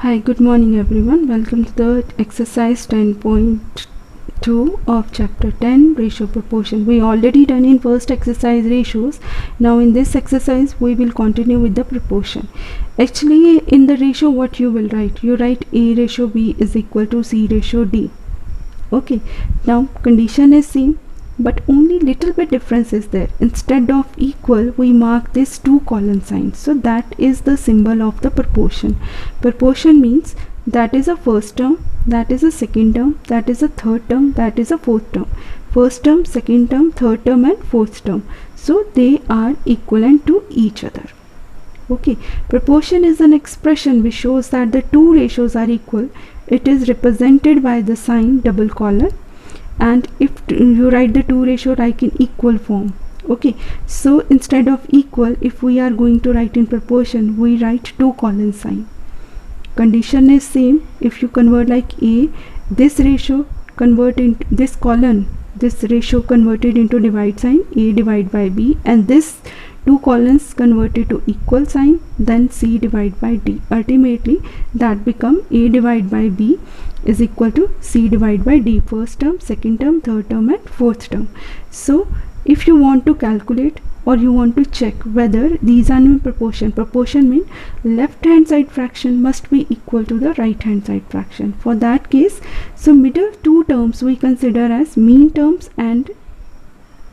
Hi, good morning everyone. Welcome to the exercise 10.2 of chapter 10, ratio proportion. We already done in first exercise ratios. Now in this exercise we will continue with the proportion. Actually in the ratio what you will write? You write A ratio B is equal to C ratio D. Okay, now condition is same, but only little bit difference is there. Instead of equal we mark this 2 colon sign, so that is the symbol of the proportion. Proportion means that is a first term, that is a second term, that is a third term, that is a fourth term. First term, second term, third term and fourth term, so they are equivalent to each other. Okay, proportion is an expression which shows that the two ratios are equal. It is represented by the sign double colon, and if you write the two ratio like in equal form. Okay, so instead of equal, if we are going to write in proportion, we write 2 colon sign. Condition is same. If you convert like A, this ratio convert into this colon, this ratio converted into divide sign, A divide by B, and this 2 colons converted to equal sign, then C divide by D. Ultimately that become A divide by B is equal to C divide by D, first term, second term, third term and fourth term. So if you want to calculate or you want to check whether these are in proportion, proportion means left hand side fraction must be equal to the right hand side fraction. For that case, so middle two terms we consider as mean terms and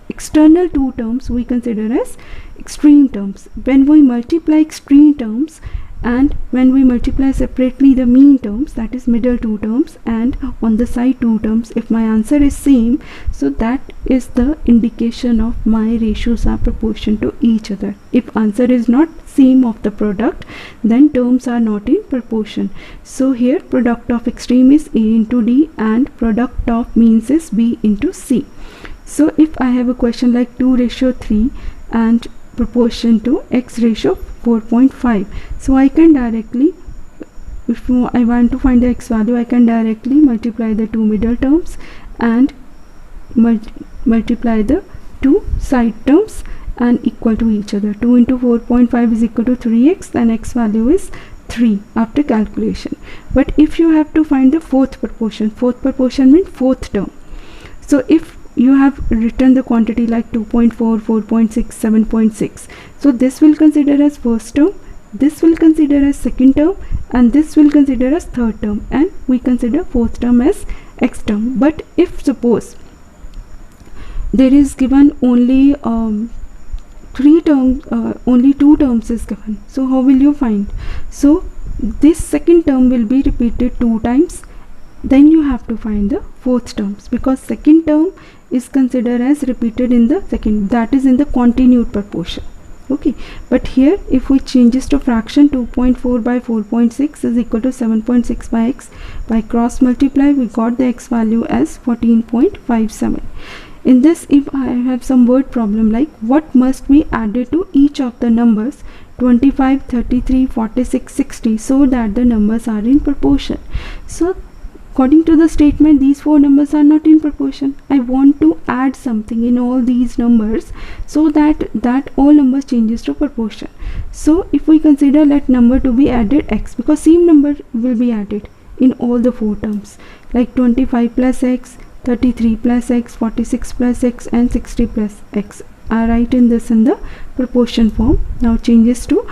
external two terms we consider as extreme terms. When we multiply extreme terms and when we multiply separately the mean terms, that is middle two terms, and on the side two terms, if my answer is same, so that is the indication of my ratios are proportion to each other. If answer is not same of the product, then terms are not in proportion. So here product of extreme is A into D and product of means is B into C. So if I have a question like 2 ratio 3 and proportion to x ratio 4.5, so I can directly, if I want to find the x value, I can directly multiply the two middle terms and multiply the two side terms and equal to each other. 2 into 4.5 is equal to 3x, then x value is 3 after calculation. But if you have to find the fourth proportion means fourth term. So if you have written the quantity like 2.4, 4.6, 7.6, so this will consider as first term, this will consider as second term, and this will consider as third term, and we consider fourth term as x term. But if suppose there is given only three terms, only two terms is given, so how will you find? So this second term will be repeated 2 times, then you have to find the fourth terms, because second term is considered as repeated in the second, that is in the continued proportion. Okay, but here if we change this to fraction, 2.4 by 4.6 is equal to 7.6 by x. By cross multiply we got the x value as 14.57. In this, if I have some word problem like what must be added to each of the numbers 25, 33, 46, 60, so that the numbers are in proportion. So according to the statement, these 4 numbers are not in proportion. I want to add something in all these numbers so that all numbers changes to proportion. So if we consider let number to be added x, because same number will be added in all the 4 terms, like 25 plus x, 33 plus x, 46 plus x and 60 plus x. I write in this in the proportion form. Now changes to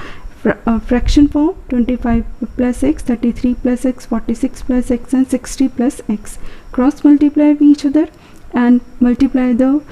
fraction form, 25 plus x, 33 plus x, 46 plus x and 60 plus x. Cross multiply each other and multiply the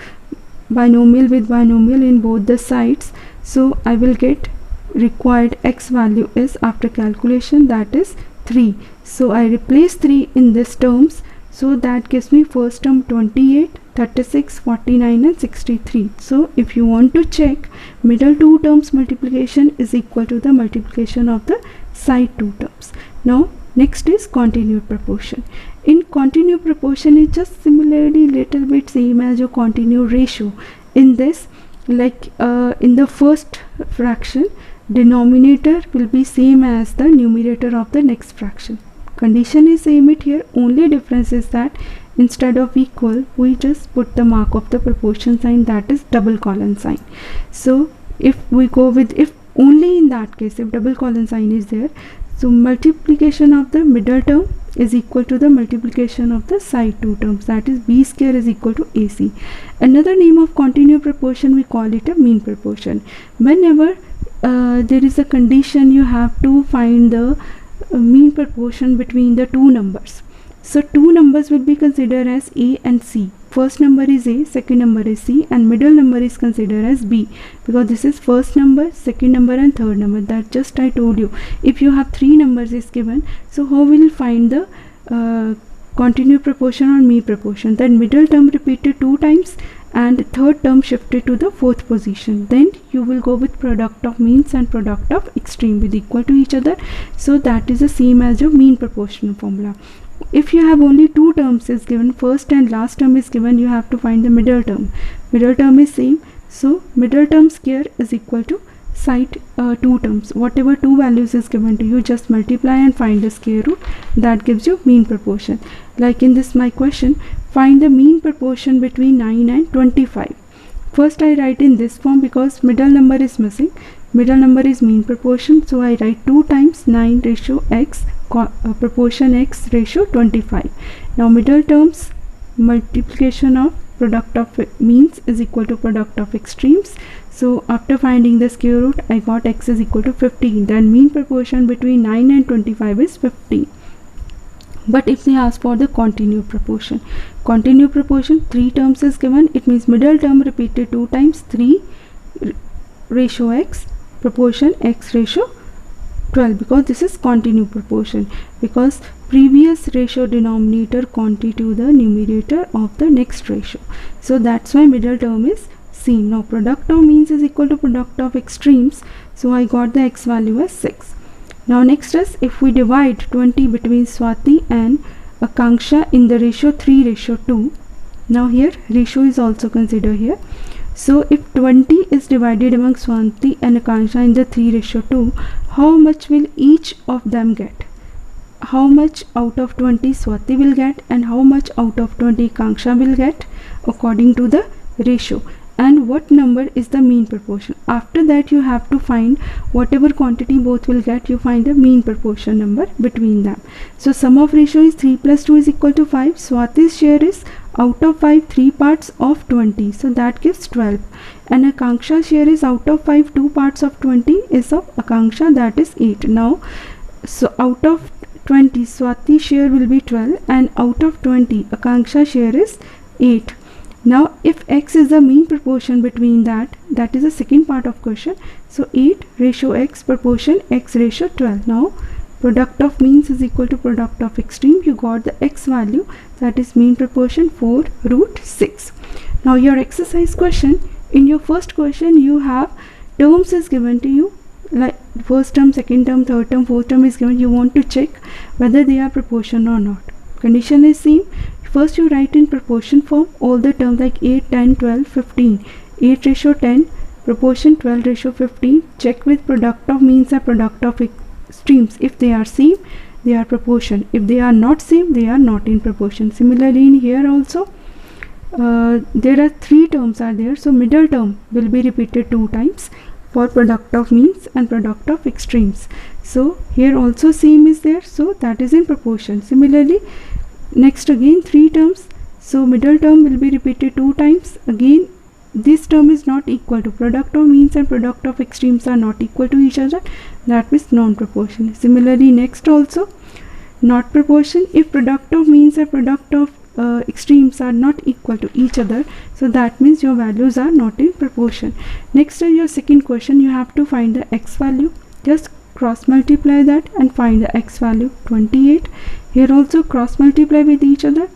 binomial with binomial in both the sides. So I will get required x value is after calculation, that is 3. So I replace 3 in this terms, so that gives me first term 28, 36, 49 and 63. So if you want to check, middle two terms multiplication is equal to the multiplication of the side two terms. Now next is continued proportion. In continued proportion is just similarly little bit same as your continued ratio. In this, like in the first fraction, denominator will be same as the numerator of the next fraction. Condition is same it here, only difference is that instead of equal we just put the mark of the proportion sign, that is double colon sign. So if we go with, if only in that case if double colon sign is there, So multiplication of the middle term is equal to the multiplication of the side two terms, that is b square is equal to ac. Another name of continuous proportion, we call it a mean proportion. Whenever there is a condition, you have to find the mean proportion between the two numbers. So two numbers will be considered as a and c. First number is a, second number is c, and middle number is considered as b, because this is first number, second number and third number. That just I told you. If you have three numbers is given, so how will you find the continuous proportion or mean proportion? Then middle term repeated two times and third term shifted to the fourth position. Then you will go with product of means and product of extreme with equal to each other. So that is the same as your mean proportion formula. If you have only two terms is given, first and last term is given, you have to find the middle term. Middle term is same, so middle term square is equal to side two terms. Whatever two values is given to you, just multiply and find the square root. That gives you mean proportion. Like in this my question, find the mean proportion between 9 and 25. First I write in this form because middle number is missing. Middle number is mean proportion, so I write 2 times 9 ratio x proportion x ratio 25. Now middle terms multiplication of product of means is equal to product of extremes. So after finding the square root, I got x is equal to 15. Then mean proportion between 9 and 25 is 15. But if they ask for the continuous proportion, three terms is given. It means middle term repeated 2 times 3 ratio x proportion x ratio 12, because this is continuous proportion, because previous ratio denominator quantity to the numerator of the next ratio. So that's why middle term is same. Now product of means is equal to product of extremes, so I got the x value as 6. Now next is, if we divide 20 between Swati and Akanksha in the ratio 3 ratio 2. Now here ratio is also considered here. So if 20 is divided among Swati and Akanksha in the 3 ratio 2, how much will each of them get? How much out of 20 Swati will get and how much out of 20 Akanksha will get according to the ratio, and what number is the mean proportion. After that you have to find whatever quantity both will get, you find the mean proportion number between them. So sum of ratio is 3 plus 2 is equal to 5. Swati's share is out of 5 3 parts of 20, so that gives 12, and Akanksha's share is out of 5 2 parts of 20 is of Akanksha, that is 8. Now so out of 20 Swati's share will be 12 and out of 20 Akanksha's share is 8. Now if x is the mean proportion between that is the second part of question. So 8 ratio x proportion x ratio 12. Now product of means is equal to product of extreme. You got the x value, that is mean proportion 4 root 6. Now your exercise question, in your first question you have terms is given to you, like first term, second term, third term, fourth term is given. You want to check whether they are proportion or not. Condition is same. First you write in proportion form all the terms like 8, 10, 12, 15. 8 ratio 10, proportion 12 ratio 15. Check with product of means and product of extremes. If they are same, they are proportion. If they are not same, they are not in proportion. Similarly in here also there are 3 terms are there, so middle term will be repeated 2 times for product of means and product of extremes. So here also same is there, so that is in proportion. Similarly next again 3 terms, so middle term will be repeated 2 times. Again this term is not equal to product of means and product of extremes are not equal to each other, that means non-proportion. Similarly next also not proportion, if product of means and product of extremes are not equal to each other, so that means your values are not in proportion. Next is your second question, you have to find the x value. Just cross multiply that and find the x value 28. Here also cross multiply with each other,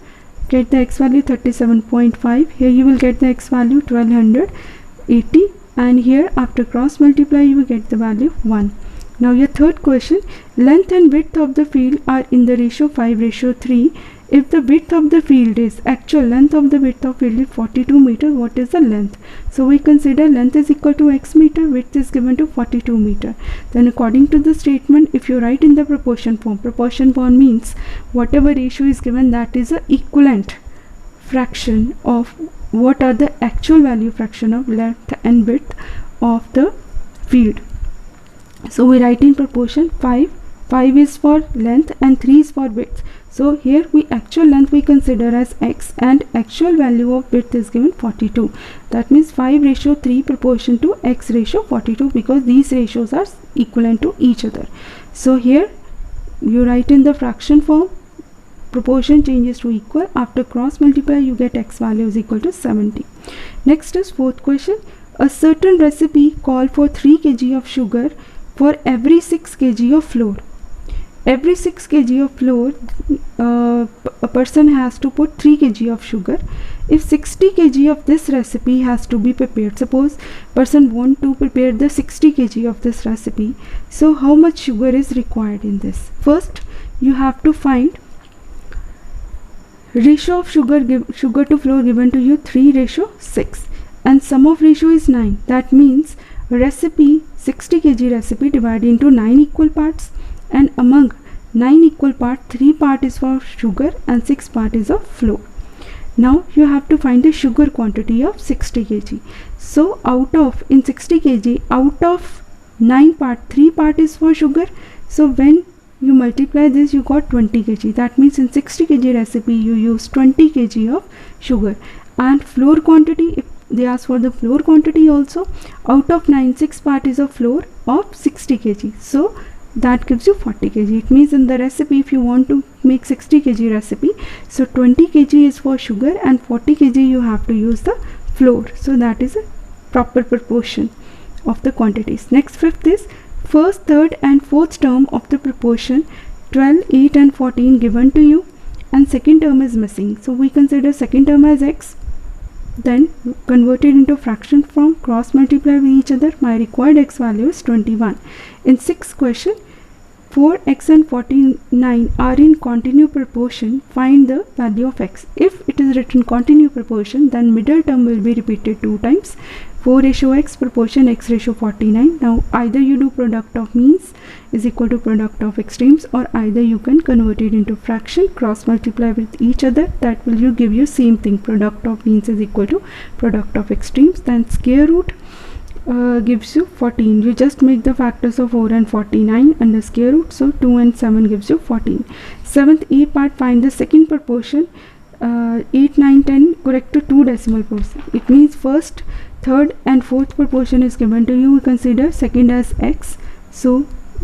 get the x value 37.5. Here you will get the x value 1280, and here after cross multiply you will get the value 1. Now your third question, length and width of the field are in the ratio 5 ratio 3. If the width of the field is, actual length of the width of field is 42 meter, what is the length? So we consider length is equal to x meter, width is given to 42 meter. Then according to the statement, if you write in the proportion form means whatever ratio is given, that is a equivalent fraction of what are the actual value fraction of length and width of the field. So we write in proportion 5 5 is for length and 3 is for width. So here we actual length we consider as x and actual value of width is given 42. That means 5:3 proportion to x ratio 42, because these ratios are equivalent to each other. So here you write in the fraction form, proportion changes to equal. After cross multiply you get x value is equal to 70. Next is fourth question. A certain recipe call for 3 kg of sugar for every 6 kg of flour. Every 6 kg of flour, a person has to put 3 kg of sugar. If 60 kg of this recipe has to be prepared, suppose person want to prepare the 60 kg of this recipe, so how much sugar is required in this? First you have to find ratio of sugar to flour given to you 3:6, and sum of ratio is 9. That means recipe 60 kg recipe divided into 9 equal parts, and among 9 equal parts 3 part is for sugar and 6 part is of flour. Now you have to find the sugar quantity of 60 kg. So in 60 kg, out of 9 part 3 part is for sugar. So when you multiply this you got 20 kg. That means in 60 kg recipe you use 20 kg of sugar. And flour quantity, if they ask for the flour quantity also, out of 9 6 part is of flour of 60 kg. So that gives you 40 kg. It means in the recipe, if you want to make 60 kg recipe, so 20 kg is for sugar and 40 kg you have to use the flour. So that is a proper proportion of the quantities. Next, fifth is first, third and fourth term of the proportion 12, 8 and 14 given to you, and second term is missing. So we consider second term as x, then convert it into fraction form, cross multiply with each other. My required x value is 21. In sixth question, 4x and 49 are in continuous proportion. Find the value of x. If it is written continuous proportion, then middle term will be repeated 2 times. 4:x proportion x ratio 49. Now either you do product of means is equal to product of extremes, or either you can convert it into fraction, cross multiply with each other. That will give you same thing. Product of means is equal to product of extremes. Then square root gives you 14. You just make the factors of 4 and 49 under square root. So 2 and 7 gives you 14. Seventh A part, find the second proportion 8, 9, 10 correct to 2 decimal places. It means first, third and fourth proportion is given to you. We consider second as x. So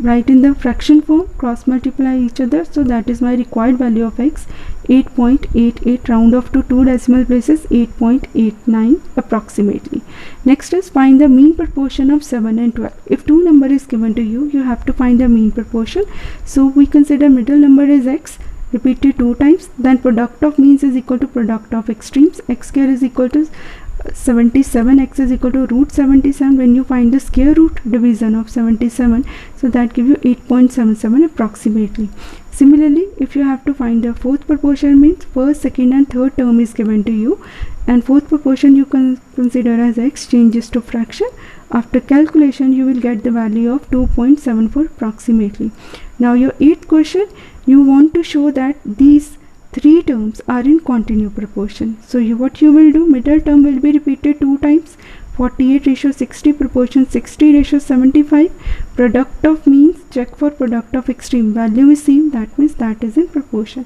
write in the fraction form, cross multiply each other. So that is my required value of x, 8.88, round off to 2 decimal places, 8.89 approximately. Next is find the mean proportion of 7 and 12. If 2 number is given to you, you have to find the mean proportion. So we consider middle number is x, repeated 2 times. Then product of means is equal to product of extremes. X square is equal to 77, x is equal to root 77. When you find the square root division of 77, so that gives you 8.77 approximately. Similarly, if you have to find the fourth proportion, means first, second and third term is given to you, and fourth proportion you can consider as x, changes to fraction. After calculation you will get the value of 2.74 approximately. Now your eighth question, you want to show that these 3 terms are in continuous proportion. So what you will do, middle term will be repeated 2 times. 48:60 proportion 60:75. Product of means, check for product of extreme, value is same, that means that is in proportion.